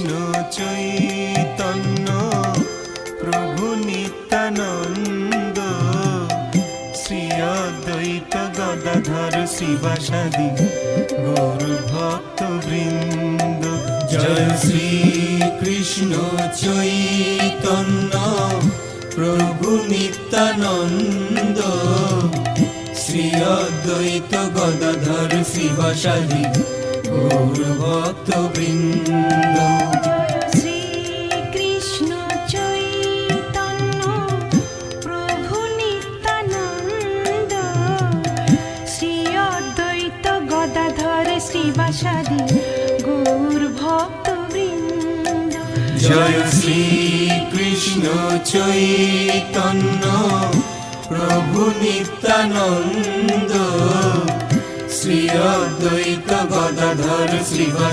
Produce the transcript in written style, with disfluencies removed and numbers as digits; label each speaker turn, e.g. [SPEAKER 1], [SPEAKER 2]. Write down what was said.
[SPEAKER 1] কৃষ্ণ চৈতন্য প্রভু নিত্যানন্দ, শ্রী অদ্বৈত গদাধর শিবাসাদি গৌর ভক্ত বৃন্দ। জয় শ্রী কৃষ্ণ চৈতন্য প্রভু নিত্যানন্দ, শ্রী অদ্বৈত গদাধর শিবাসাদি গৌর ভক্ত বৃন্দ।
[SPEAKER 2] শ্রী কৃষ্ণ চৈতন্য প্রভু নিত্যানন্দ, শ্রী অদ্বৈত গদাধর শ্রীবাসাদি গৌর ভক্ত বৃন্দ।
[SPEAKER 1] জয় শ্রী কৃষ্ণ চৈতন্য প্রভু নিত্যানন্দ, শ্রী অদ্বৈত গদাধর শ্রীবাসাদি